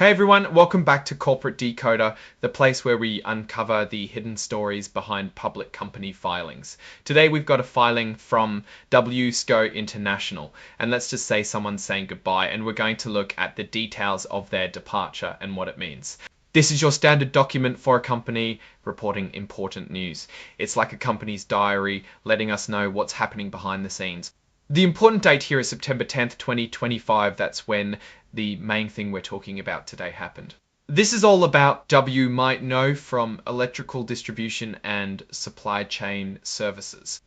Hey everyone, welcome back to Corporate Decoder, the place where we uncover the hidden stories behind public company filings. Today we've got a filing from WESCO International, and let's just say someone's saying goodbye, and we're going to look at the details of their departure and what it means. This is your standard document for a company reporting important news. It's like a company's diary, letting us know what's happening behind the scenes. The important date here is September 10th, 2025. That's when the main thing we're talking about today happened. This is all about W might know from electrical distribution and supply chain services.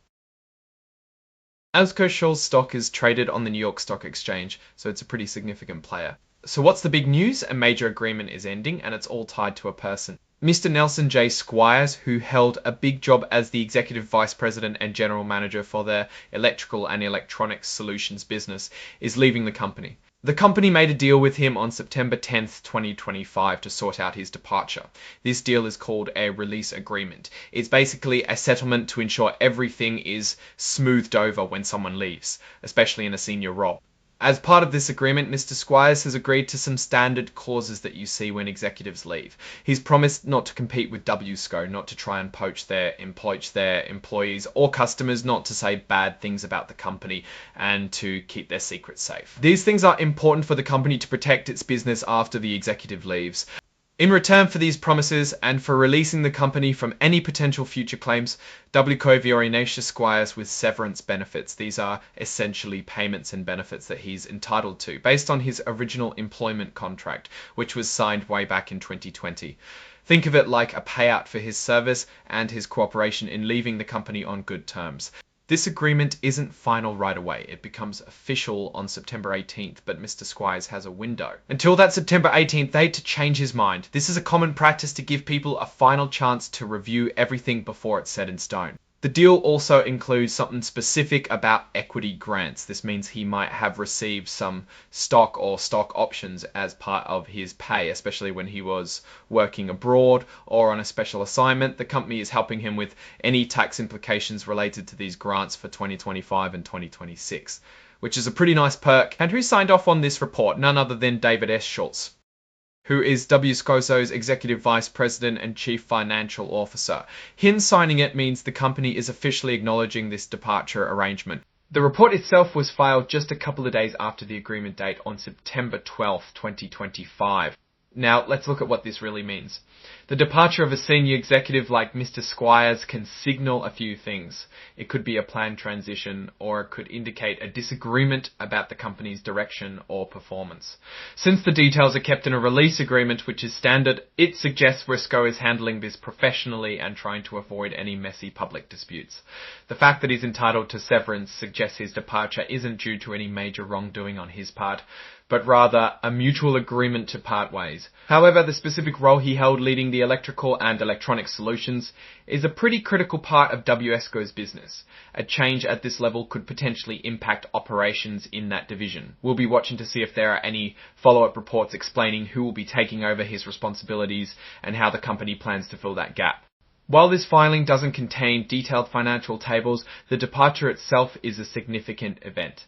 Accession stock is traded on the New York Stock Exchange, so it's a pretty significant player. So what's the big news? A major agreement is ending, and it's all tied to a person. Mr. Nelson J. Squires, who held a big job as the Executive Vice President and General Manager for their electrical and electronics solutions business, is leaving the company. The company made a deal with him on September 10th, 2025 to sort out his departure. This deal is called a release agreement. It's basically a settlement to ensure everything is smoothed over when someone leaves, especially in a senior role. As part of this agreement, Mr. Squires has agreed to some standard clauses that you see when executives leave. He's promised not to compete with WESCO, not to try and poach their employees or customers, not to say bad things about the company, and to keep their secrets safe. These things are important for the company to protect its business after the executive leaves. In return for these promises and for releasing the company from any potential future claims, WESCO Viorinacia Squires with severance benefits. These are essentially payments and benefits that he's entitled to based on his original employment contract, which was signed way back in 2020. Think of it like a payout for his service and his cooperation in leaving the company on good terms. This agreement isn't final right away. It becomes official on September 18th, but Mr. Squires has a window. Until that September 18th date to change his mind. This is a common practice to give people a final chance to review everything before it's set in stone. The deal also includes something specific about equity grants. This means he might have received some stock or stock options as part of his pay, especially when he was working abroad or on a special assignment. The company is helping him with any tax implications related to these grants for 2025 and 2026, which is a pretty nice perk. And who signed off on this report? None other than David S. Schultz, who is WESCO's Executive Vice President and Chief Financial Officer. Him signing it means the company is officially acknowledging this departure arrangement. The report itself was filed just a couple of days after the agreement date on September 12th, 2025. Now, let's look at what this really means. The departure of a senior executive like Mr. Squires can signal a few things. It could be a planned transition, or it could indicate a disagreement about the company's direction or performance. Since the details are kept in a release agreement, which is standard, it suggests WESCO is handling this professionally and trying to avoid any messy public disputes. The fact that he's entitled to severance suggests his departure isn't due to any major wrongdoing on his part, but rather a mutual agreement to part ways. However, the specific role he held leading the electrical and electronic solutions is a pretty critical part of WESCO's business. A change at this level could potentially impact operations in that division. We'll be watching to see if there are any follow-up reports explaining who will be taking over his responsibilities and how the company plans to fill that gap. While this filing doesn't contain detailed financial tables, the departure itself is a significant event.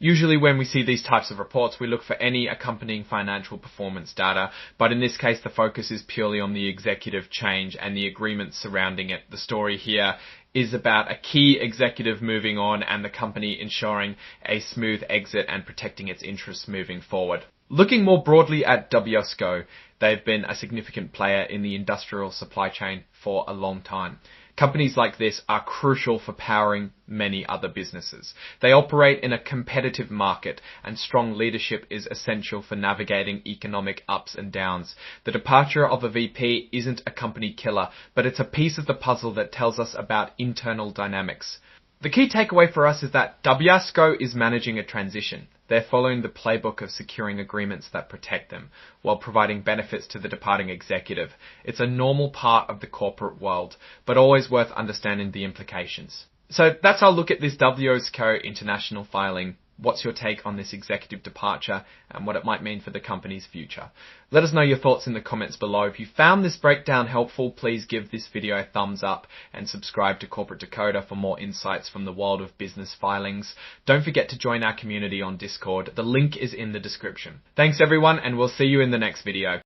Usually when we see these types of reports, we look for any accompanying financial performance data, but in this case the focus is purely on the executive change and the agreements surrounding it. The story here is about a key executive moving on and the company ensuring a smooth exit and protecting its interests moving forward. Looking more broadly at WESCO, they've been a significant player in the industrial supply chain for a long time. Companies like this are crucial for powering many other businesses. They operate in a competitive market, and strong leadership is essential for navigating economic ups and downs. The departure of a VP isn't a company killer, but it's a piece of the puzzle that tells us about internal dynamics. The key takeaway for us is that WESCO is managing a transition. They're following the playbook of securing agreements that protect them, while providing benefits to the departing executive. It's a normal part of the corporate world, but always worth understanding the implications. So that's our look at this WESCO International filing. What's your take on this executive departure and what it might mean for the company's future? Let us know your thoughts in the comments below. If you found this breakdown helpful, please give this video a thumbs up and subscribe to Corporate Decoder for more insights from the world of business filings. Don't forget to join our community on Discord. The link is in the description. Thanks everyone, and we'll see you in the next video.